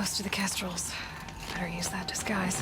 close to the Kestrels. Better use that disguise.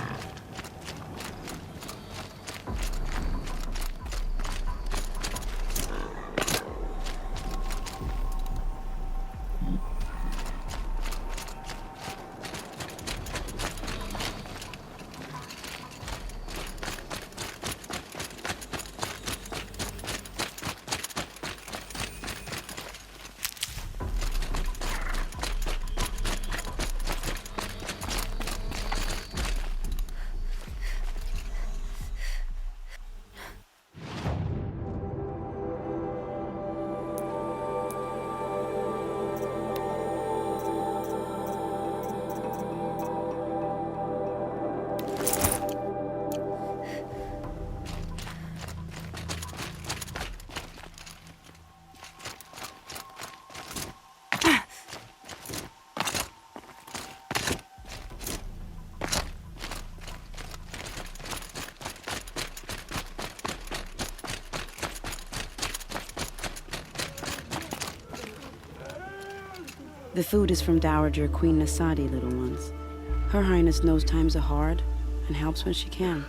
The food is from Dowager Queen Nasadi, little ones. Her Highness knows times are hard and helps when she can.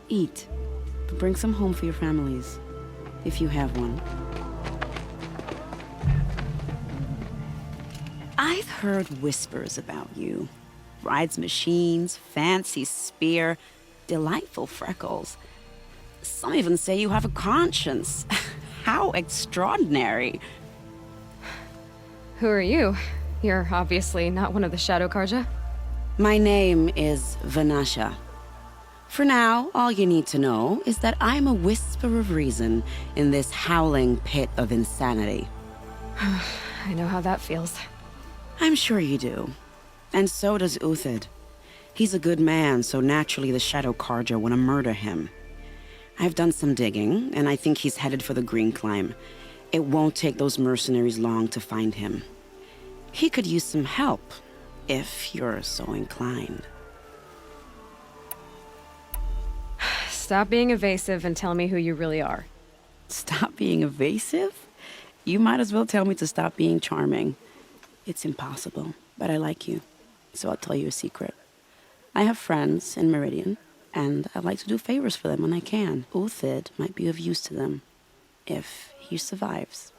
Eat, but bring some home for your families, if you have one. I've heard whispers about you. Rides machines, fancy spear, delightful freckles. Some even say you have a conscience. How extraordinary. Who are you? You're obviously not one of the Shadow Karja. My name is Vanasha. For now, all you need to know is that I'm a whisper of reason in this howling pit of insanity. I know how that feels. I'm sure you do. And so does Uthid. He's a good man, so naturally the Shadow Karja want to murder him. I've done some digging, and I think he's headed for the Green Climb. It won't take those mercenaries long to find him. He could use some help, if you're so inclined. Stop being evasive and tell me who you really are. Stop being evasive? You might as well tell me to stop being charming. It's impossible, but I like you, so I'll tell you a secret. I have friends in Meridian, and I like to do favors for them when I can. Uthid might be of use to them, if he survives.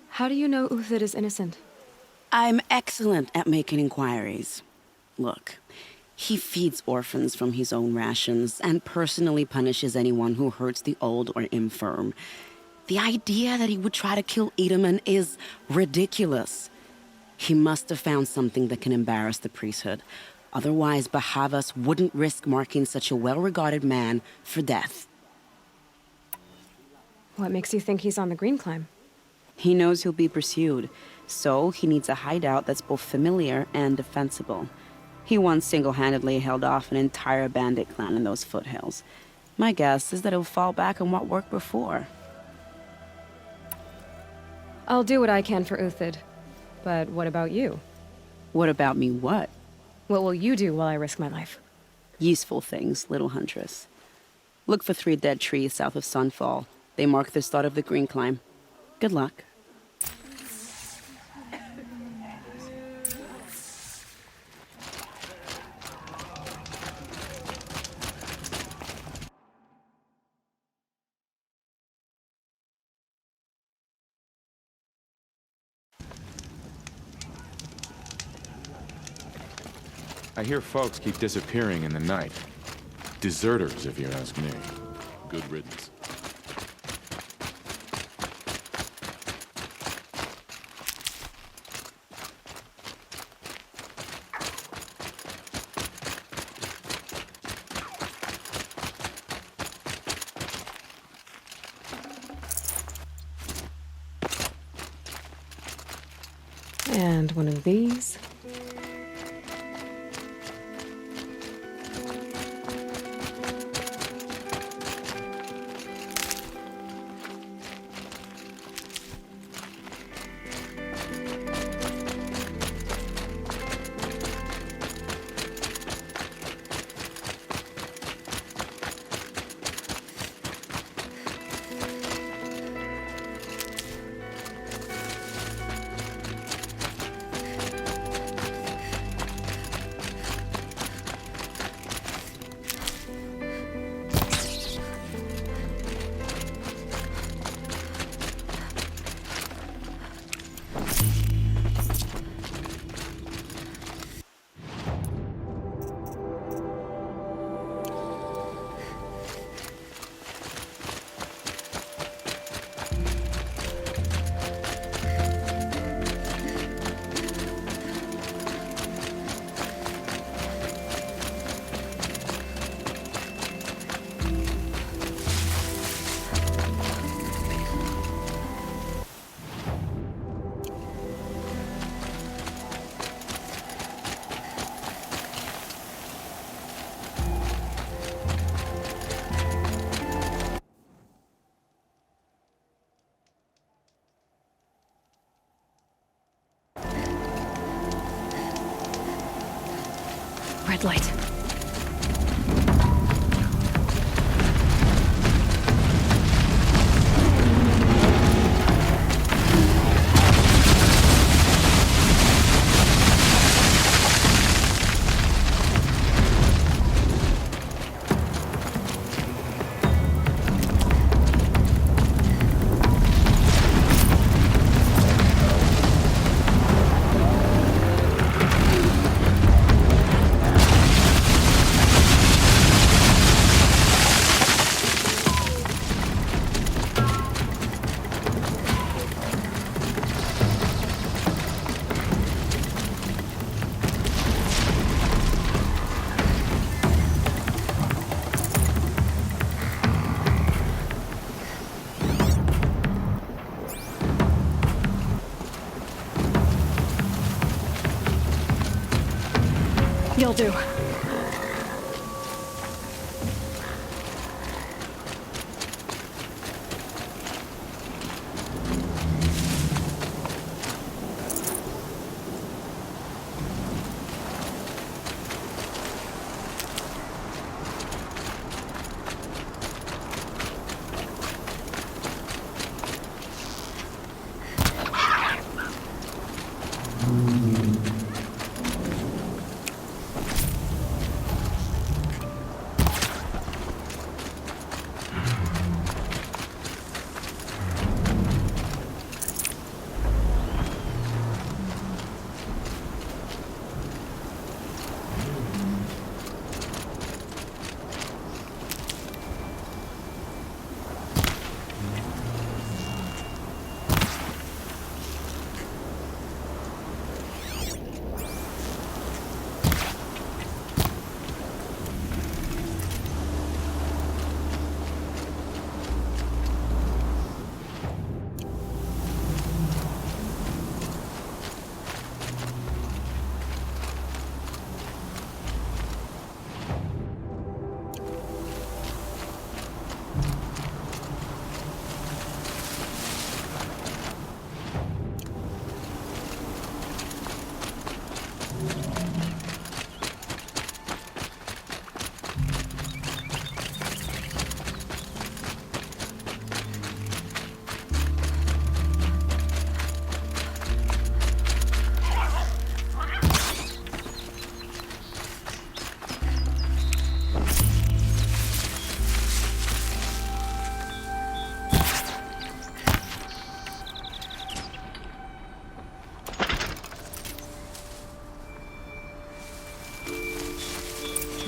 How do you know Uthid is innocent? I'm excellent at making inquiries. Look, he feeds orphans from his own rations and personally punishes anyone who hurts the old or infirm. The idea that he would try to kill Edaman is ridiculous. He must have found something that can embarrass the priesthood. Otherwise, Bahavas wouldn't risk marking such a well-regarded man for death. What makes you think he's on the Green Climb? He knows he'll be pursued, so he needs a hideout that's both familiar and defensible. He once single-handedly held off an entire bandit clan in those foothills. My guess is that he'll fall back on what worked before. I'll do what I can for Uthid. But what about you? What about me what? What will you do while I risk my life? Useful things, little huntress. Look for 3 dead trees south of Sunfall. They mark the start of the Green Climb. Good luck. I hear folks keep disappearing in the night. Deserters, if you ask me. Good riddance. And one of these. headlight. You'll do.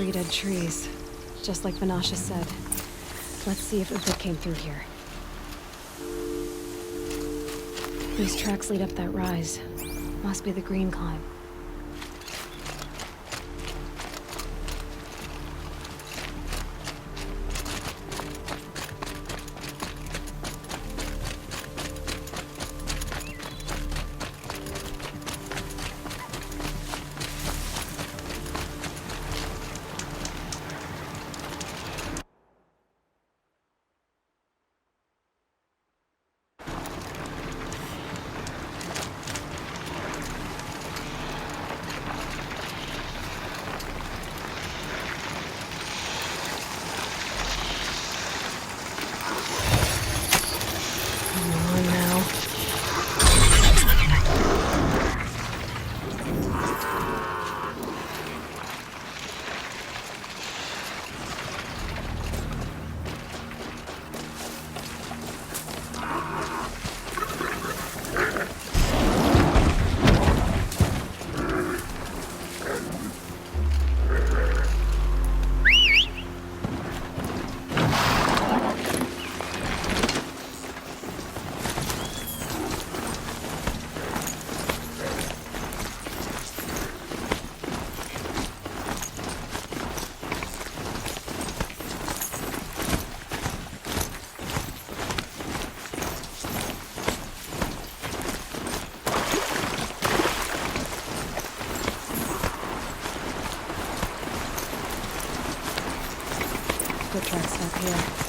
Three dead trees, just like Vanasha said. Let's see if Upa came through here. These tracks lead up that rise. Must be the green climb. Foot tracks up here.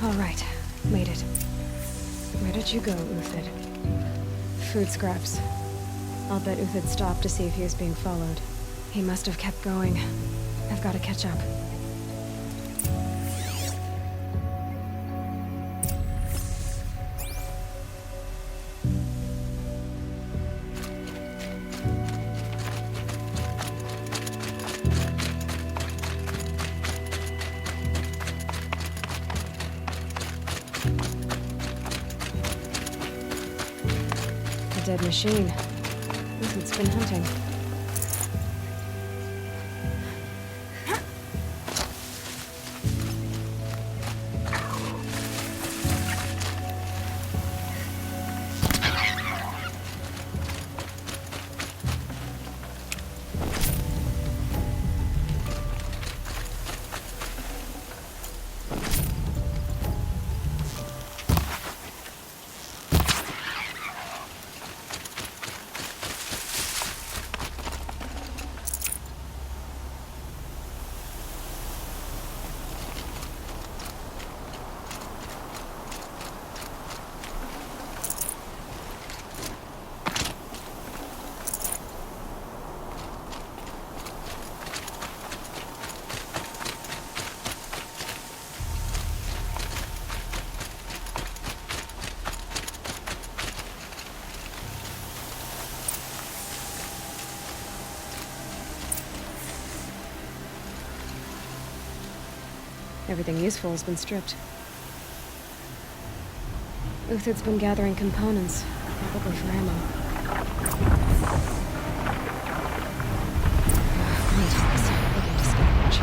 All right, made it. Where did you go, Uthid? Food scraps. I'll bet Uthid stopped to see if he was being followed. He must have kept going. I've got to catch up. Dead machine. Uthid's been hunting. Everything useful has been stripped. Uthid's been gathering components, probably for ammo. Contacts. Looking to scavenge.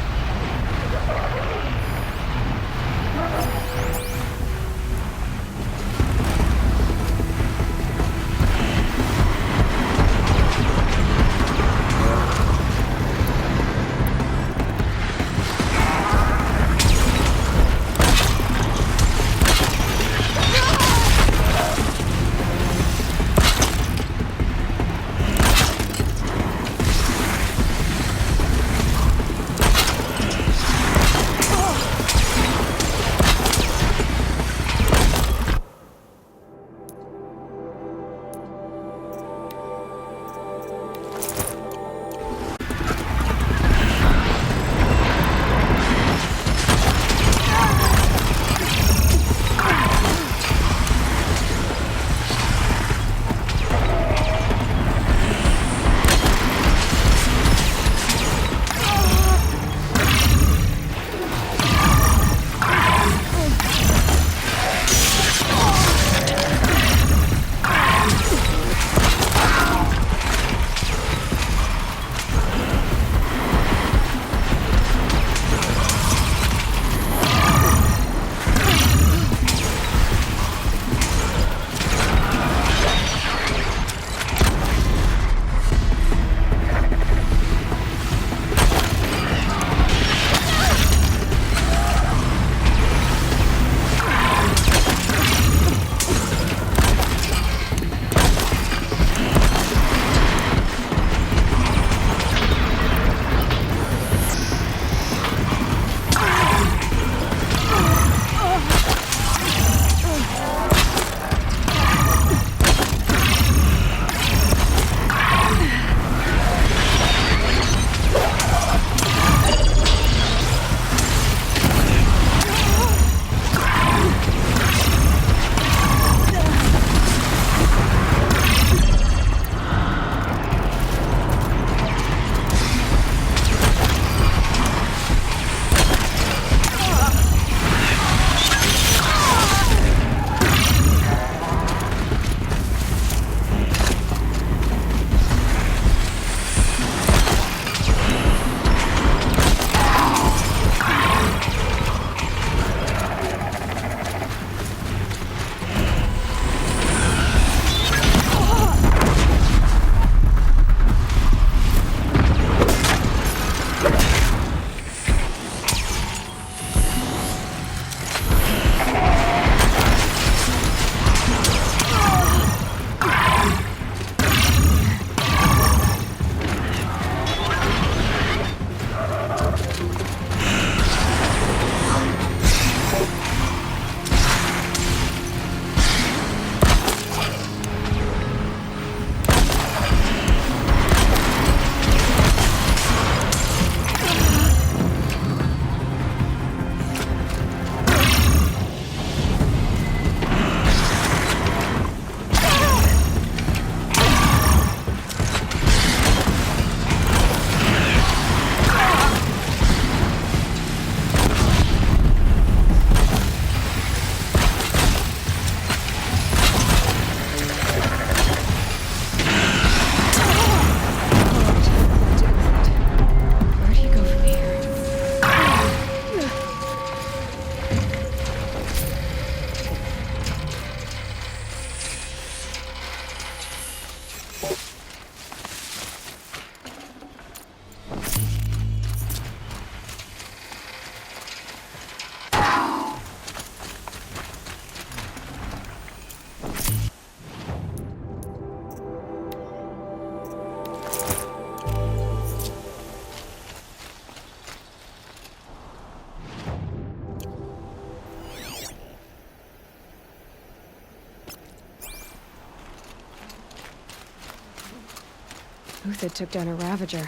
Uthid took down a Ravager.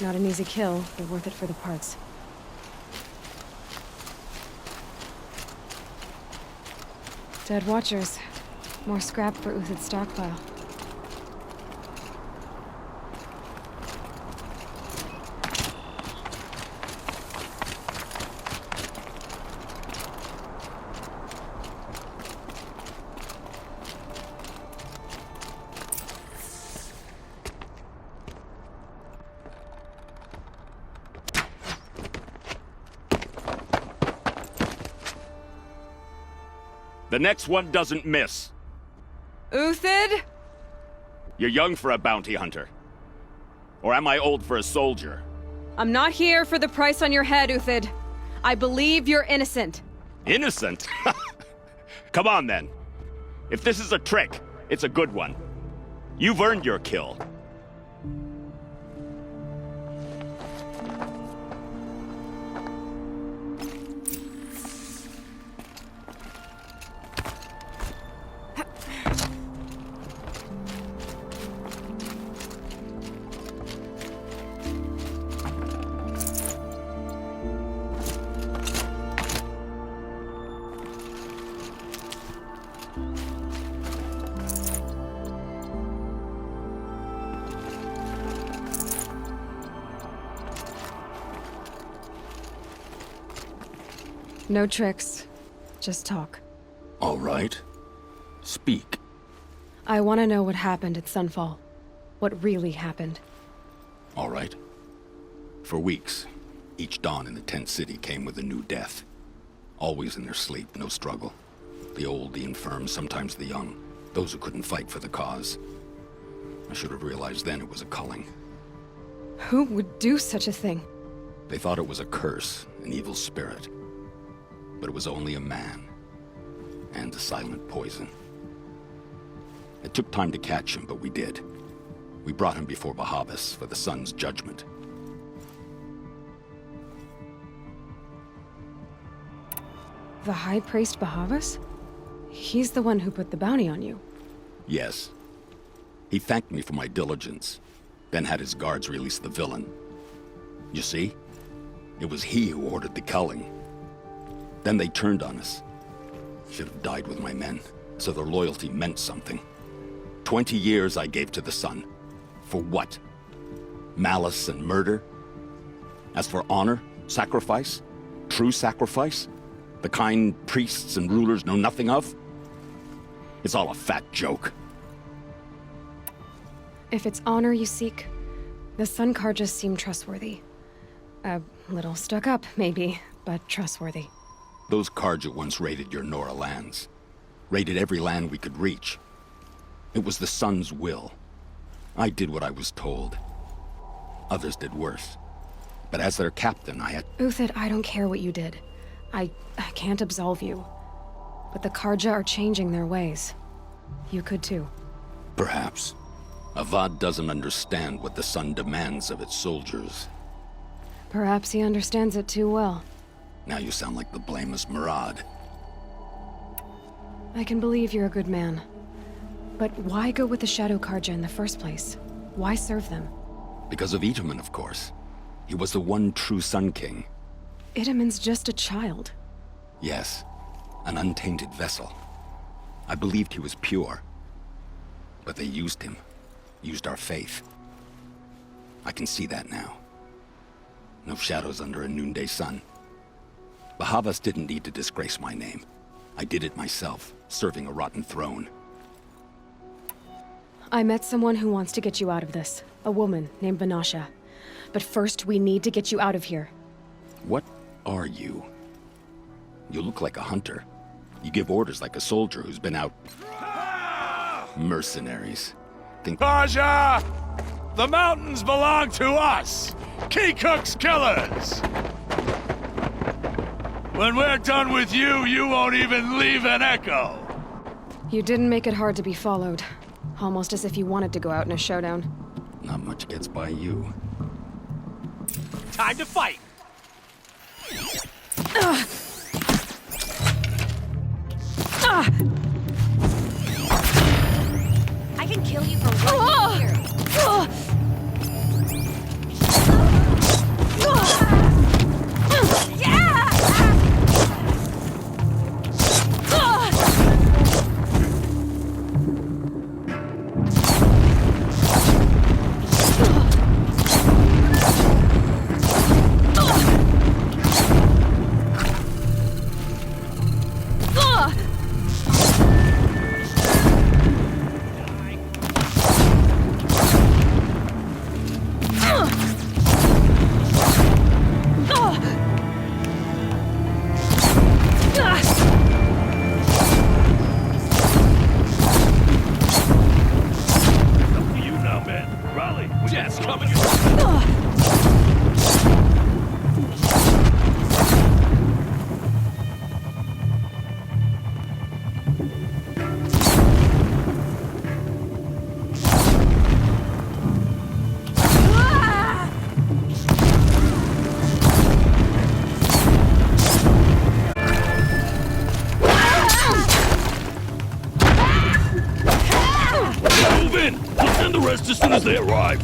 Not an easy kill, but worth it for the parts. Dead Watchers. More scrap for Uthid's stockpile. The next one doesn't miss. Uthid? You're young for a bounty hunter. Or am I old for a soldier? I'm not here for the price on your head, Uthid. I believe you're innocent. Innocent? Come on, then. If this is a trick, it's a good one. You've earned your kill. No tricks. Just talk. All right. Speak. I want to know what happened at Sunfall. What really happened. All right. For weeks, each dawn in the tent city came with a new death. Always in their sleep, no struggle. The old, the infirm, sometimes the young. Those who couldn't fight for the cause. I should have realized then it was a culling. Who would do such a thing? They thought it was a curse, an evil spirit. But it was only a man. And a silent poison. It took time to catch him, but we did. We brought him before Bahavas for the sun's judgment. The High Priest Bahavas? He's the one who put the bounty on you. Yes. He thanked me for my diligence, then had his guards release the villain. You see? It was he who ordered the culling. Then they turned on us. Should have died with my men, so their loyalty meant something. 20 years I gave to the sun. For what? Malice and murder? As for honor, sacrifice, true sacrifice, the kind priests and rulers know nothing of? It's all a fat joke. If it's honor you seek, the Sun Karjas seem trustworthy. A little stuck up, maybe, but trustworthy. Those Karja once raided your Nora lands. Raided every land we could reach. It was the Sun's will. I did what I was told. Others did worse. But as their captain, I had... Uthid, I don't care what you did. I can't absolve you. But the Karja are changing their ways. You could too. Perhaps. Avad doesn't understand what the Sun demands of its soldiers. Perhaps he understands it too well. Now you sound like the blameless Murad. I can believe you're a good man. But why go with the Shadow Karja in the first place? Why serve them? Because of Itaman, of course. He was the one true Sun King. Itaman's just a child. Yes, an untainted vessel. I believed he was pure. But they used him. Used our faith. I can see that now. No shadows under a noonday sun. Bahavas didn't need to disgrace my name. I did it myself, serving a rotten throne. I met someone who wants to get you out of this. A woman named Vanasha. But first, we need to get you out of here. What are you? You look like a hunter. You give orders like a soldier who's been out... Mercenaries. Think... Raja! The mountains belong to us! Kikuk's killers! When we're done with you, you won't even leave an echo! You didn't make it hard to be followed. Almost as if you wanted to go out in a showdown. Not much gets by you. Time to fight! I can kill you for 1 year. Move in! We'll send the rest as soon as they arrive.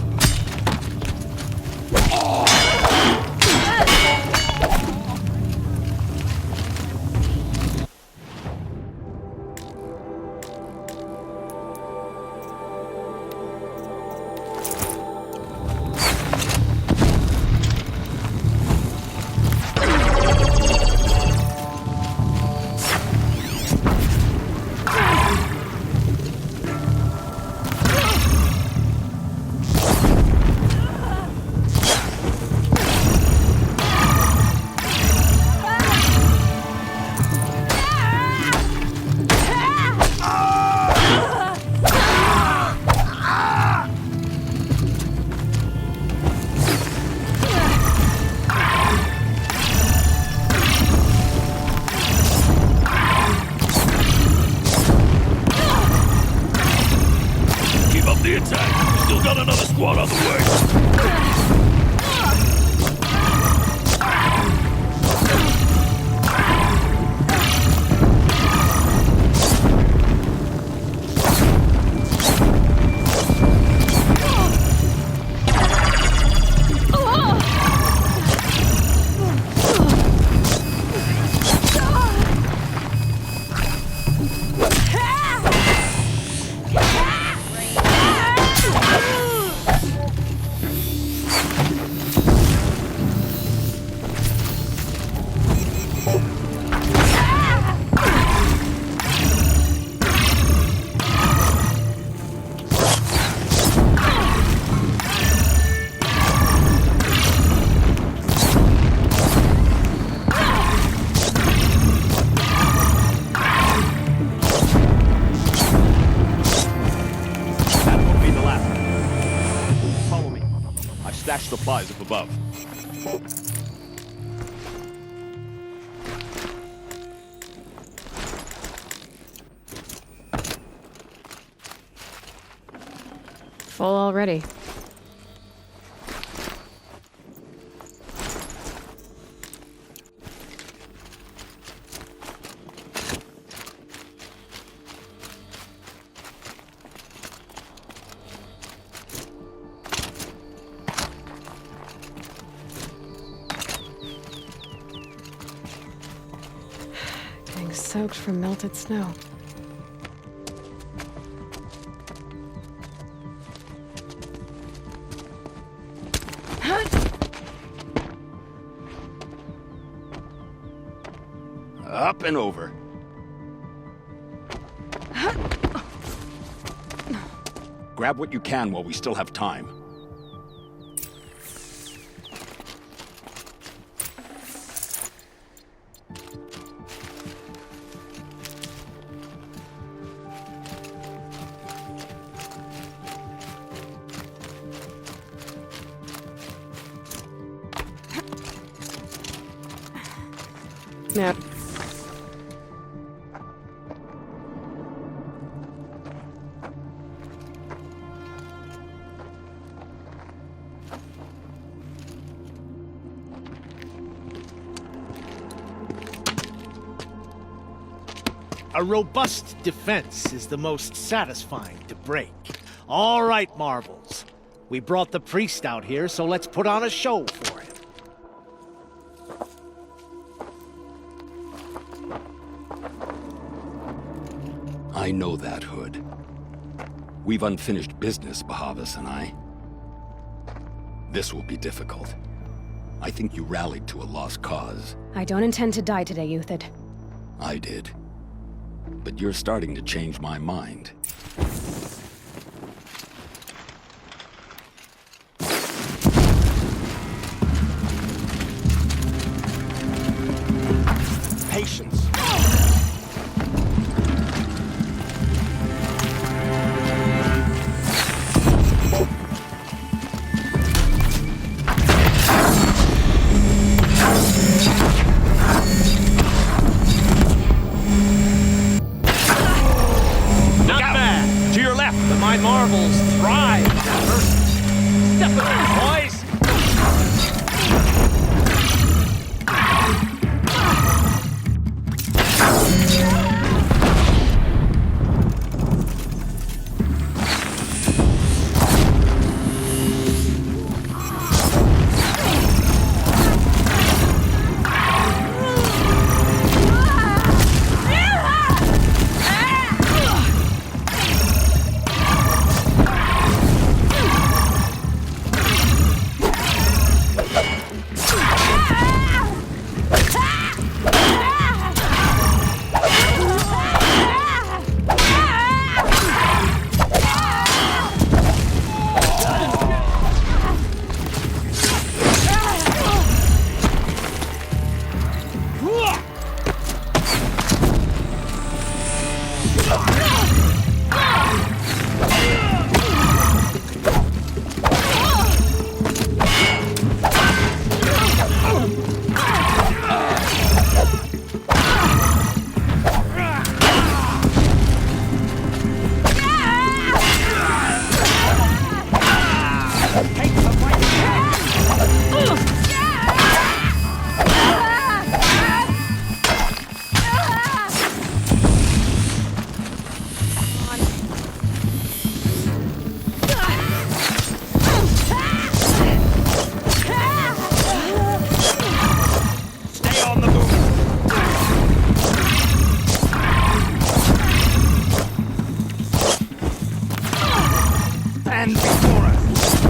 The attack! Still got another squad on the way! Stashed supplies up above. Full already. Soaked from melted snow. Up and over. Grab what you can while we still have time. Now, a robust defense is the most satisfying to break. All right, Marbles. We brought the priest out here, so let's put on a show for him. I know that, Hood. We've unfinished business, Bahavas and I. This will be difficult. I think you rallied to a lost cause. I don't intend to die today, Euthyd. I did. But you're starting to change my mind. Patience. My marbles thrive. Step with me, boys. stand before us.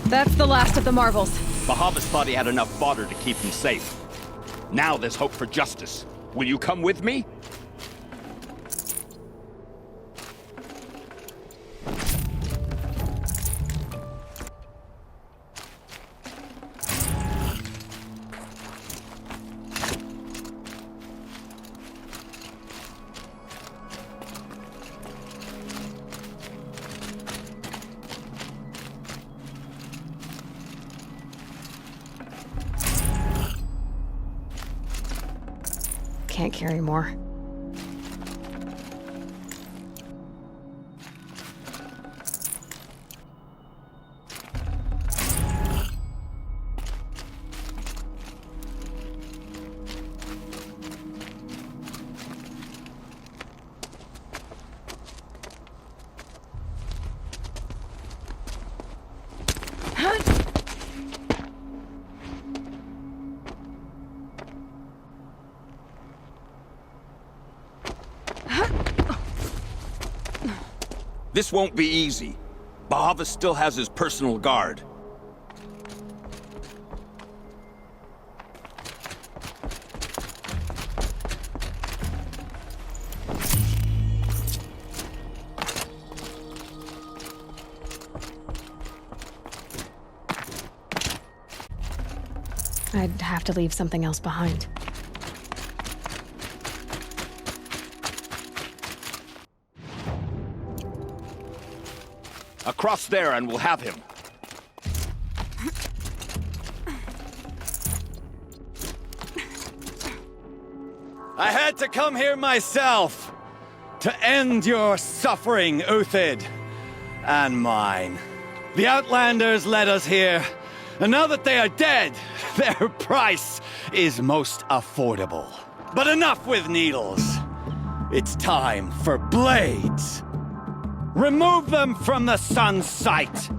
That's the last of the marvels. Bahavas thought he had enough fodder to keep him safe. Now there's hope for justice. Will you come with me? Can't carry more. This won't be easy. Bahavas still has his personal guard. I'd have to leave something else behind. Across there and we'll have him. I had to come here myself to end your suffering, Uthid, and mine. The Outlanders led us here, and now that they are dead, their price is most affordable. But enough with needles. It's time for blades. Remove them from the sun's sight!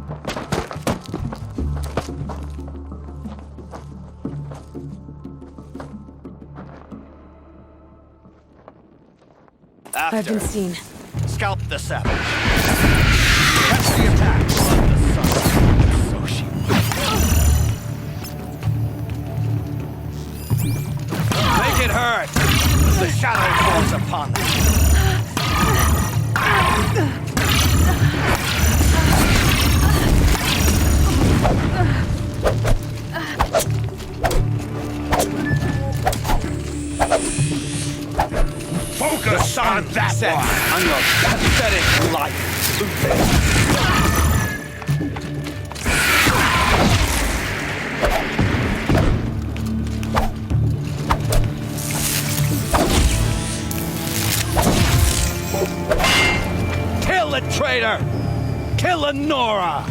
I've been seen. Scalp the savage. Catch the attack. Let the sun. So she make it hurt as the shadow falls upon them. Focus on that Set one. on your pathetic life. Kill the traitor! Kill Lenora!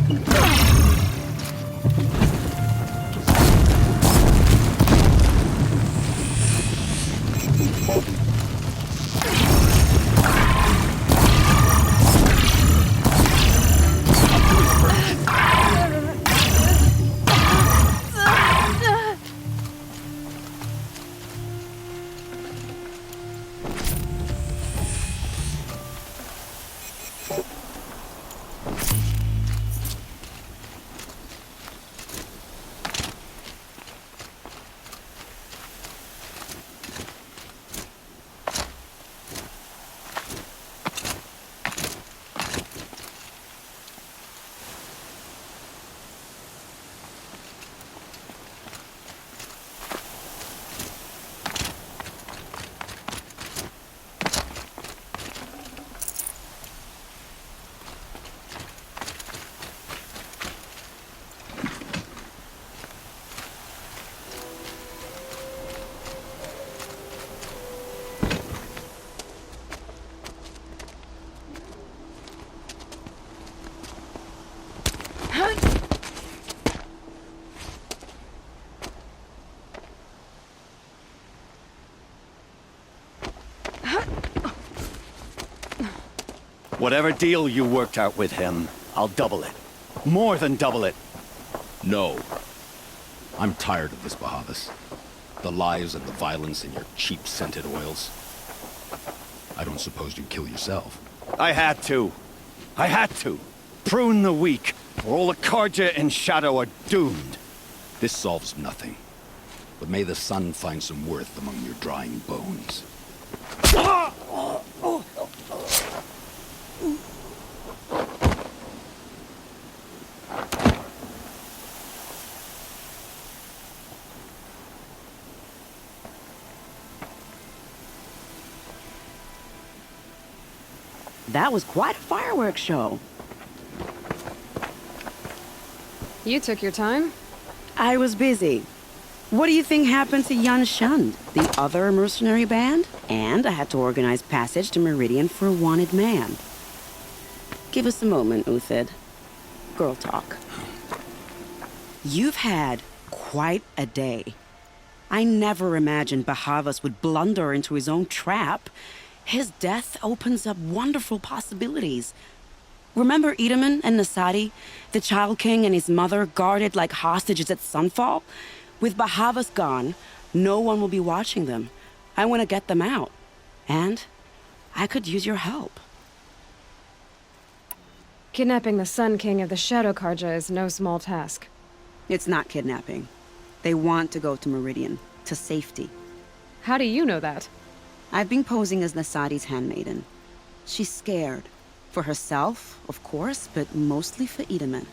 Whatever deal you worked out with him, I'll double it. More than double it. No. I'm tired of this, Bahavas. The lies and the violence and your cheap scented oils. I don't suppose you'd kill yourself. I had to. I had to. Prune the weak, or all the Karja in Shadow are doomed. This solves nothing. But may the sun find some worth among your drying bones. That was quite a fireworks show. You took your time. I was busy. What do you think happened to Yan Shund, the other mercenary band? And I had to organize passage to Meridian for a wanted man. Give us a moment, Uthid. Girl talk. You've had quite a day. I never imagined Bahavas would blunder into his own trap. His death opens up wonderful possibilities. Remember Edaman and Nasadi, the Child King and his mother guarded like hostages at Sunfall? With Bahavas gone, no one will be watching them. I want to get them out. And I could use your help. Kidnapping the Sun King of the Shadow Karja is no small task. It's not kidnapping. They want to go to Meridian, to safety. How do you know that? I've been posing as Nasadi's handmaiden. She's scared. For herself, of course, but mostly for Edaman.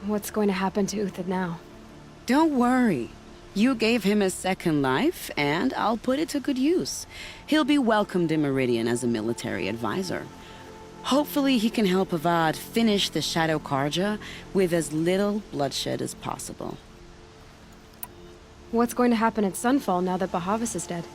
What's going to happen to Uthid now? Don't worry. You gave him a second life, and I'll put it to good use. He'll be welcomed in Meridian as a military advisor. Hopefully he can help Avad finish the Shadow Karja with as little bloodshed as possible. What's going to happen at Sunfall now that Bahavas is dead?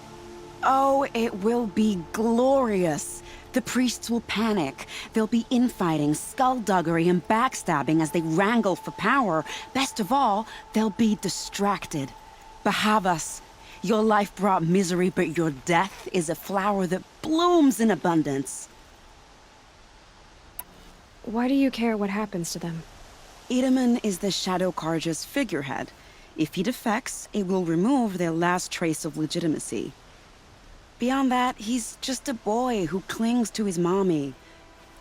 Oh, it will be glorious. The priests will panic. There'll be infighting, skullduggery, and backstabbing as they wrangle for power. Best of all, they'll be distracted. Bahavas, your life brought misery, but your death is a flower that blooms in abundance. Why do you care what happens to them? Edaman is the Shadow Karja's figurehead. If he defects, it will remove their last trace of legitimacy. Beyond that, he's just a boy who clings to his mommy.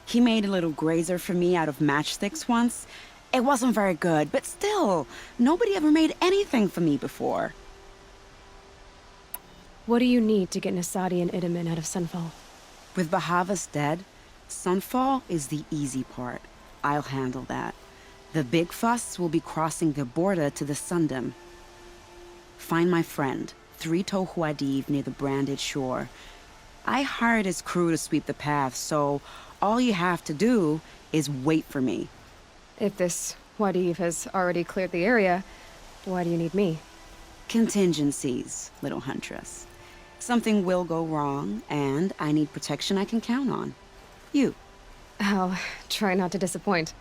He made a little grazer for me out of matchsticks once. It wasn't very good, but still, nobody ever made anything for me before. What do you need to get Nasadi and Edaman out of Sunfall? With Bahavas dead, Sunfall is the easy part. I'll handle that. The big fuss will be crossing the border to the Sundom. Find my friend, 3 Tohuadiv near the branded shore. I hired his crew to sweep the path, so all you have to do is wait for me. If this Wadiv has already cleared the area, why do you need me? Contingencies, little huntress. Something will go wrong, and I need protection I can count on. You. I'll try not to disappoint.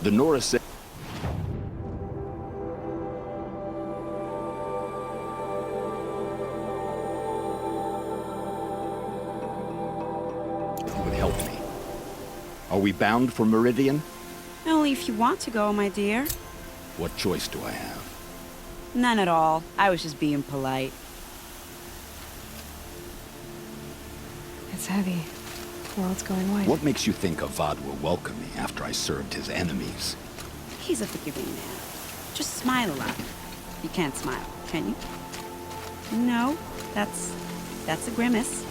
The Nora said... would help me. Are we bound for Meridian? Only if you want to go, my dear. What choice do I have? None at all. I was just being polite. It's heavy. World's going white. What makes you think Avad will welcome me after I served his enemies? He's a forgiving man. Just smile a lot. You can't smile, can you? No, that's a grimace.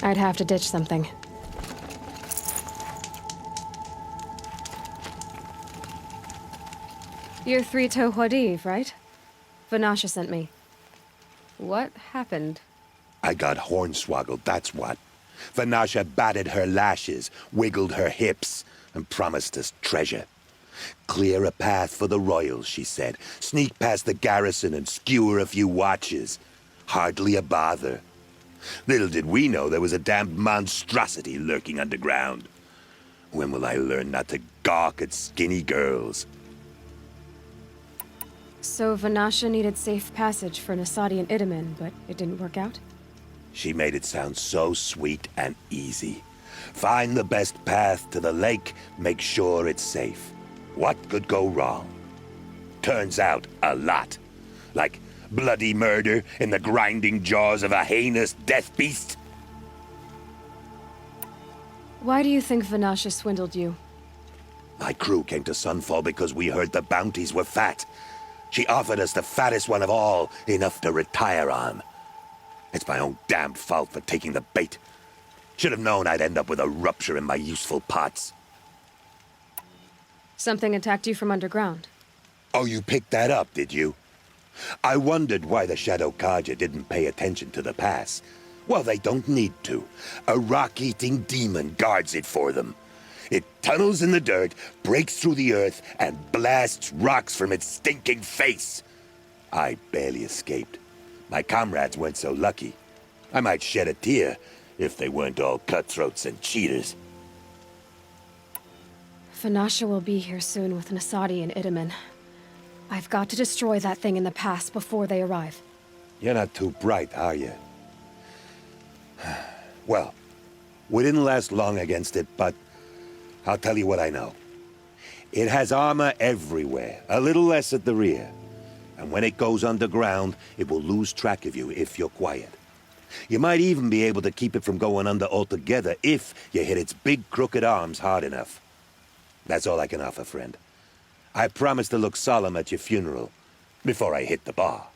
I'd have to ditch something. You're Three-Toe Huadiv, right? Vanasha sent me. What happened? I got hornswoggled, that's what. Vanasha batted her lashes, wiggled her hips, and promised us treasure. Clear a path for the royals, she said. Sneak past the garrison and skewer a few watches. Hardly a bother. Little did we know there was a damned monstrosity lurking underground. When will I learn not to gawk at skinny girls? So Vanasha needed safe passage for Nasadi and Idaman, but it didn't work out? She made it sound so sweet and easy. Find the best path to the lake, make sure it's safe. What could go wrong? Turns out, a lot. Like bloody murder in the grinding jaws of a heinous death beast. Why do you think Vanasha swindled you? My crew came to Sunfall because we heard the bounties were fat. She offered us the fattest one of all, enough to retire on. It's my own damned fault for taking the bait. Should have known I'd end up with a rupture in my useful parts. Something attacked you from underground. Oh, you picked that up, did you? I wondered why the Shadow Kaja didn't pay attention to the pass. Well, they don't need to. A rock-eating demon guards it for them. It tunnels in the dirt, breaks through the earth, and blasts rocks from its stinking face. I barely escaped. My comrades weren't so lucky. I might shed a tear if they weren't all cutthroats and cheaters. Vanasha will be here soon with Nasadi and Idaman. I've got to destroy that thing in the pass before they arrive. You're not too bright, are you? Well, we didn't last long against it, but I'll tell you what I know. It has armor everywhere, a little less at the rear. And when it goes underground, it will lose track of you if you're quiet. You might even be able to keep it from going under altogether if you hit its big crooked arms hard enough. That's all I can offer, friend. I promise to look solemn at your funeral before I hit the bar.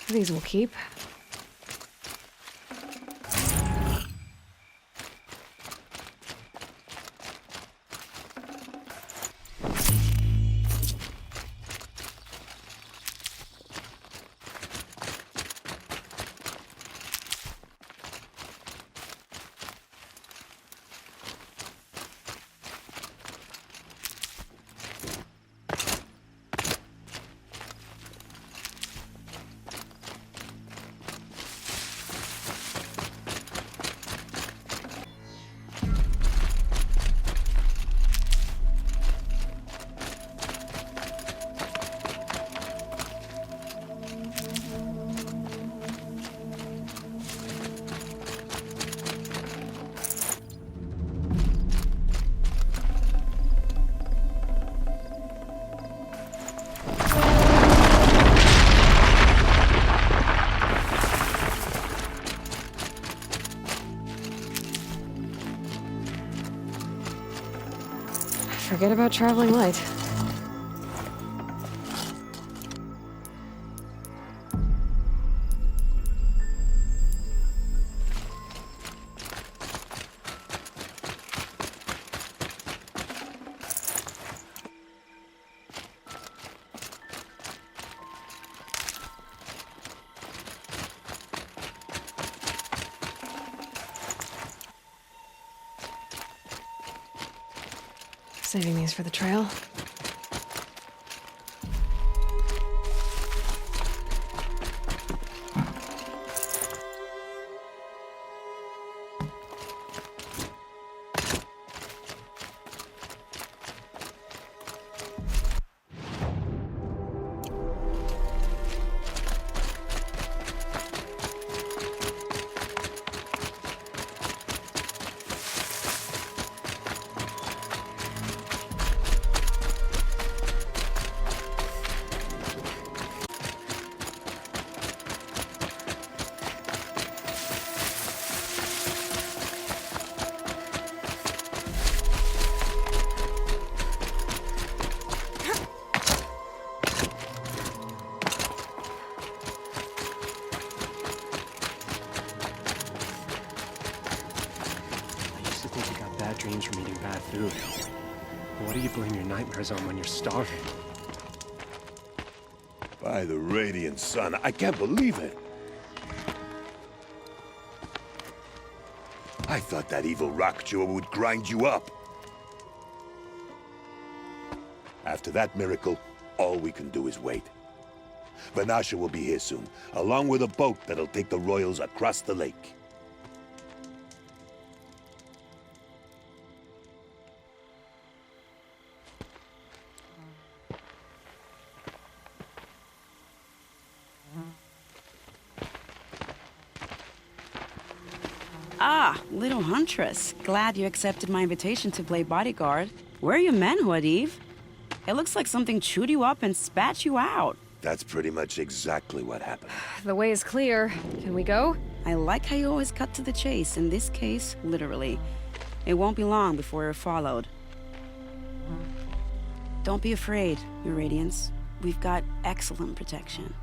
These will keep. Forget about traveling light. Saving these for the trail. Dreams from eating bad food. What do you blame your nightmares on when you're starving? By the radiant sun, I can't believe it. I thought that evil rock chewer would grind you up. After that miracle, all we can do is wait. Vanasha will be here soon, along with a boat that'll take the royals across the lake. Ah, little huntress. Glad you accepted my invitation to play bodyguard. Where are your manhood, Eve? It looks like something chewed you up and spat you out. That's pretty much exactly what happened. The way is clear. Can we go? I like how you always cut to the chase, in this case, literally. It won't be long before you're followed. Don't be afraid, Your Radiance. We've got excellent protection.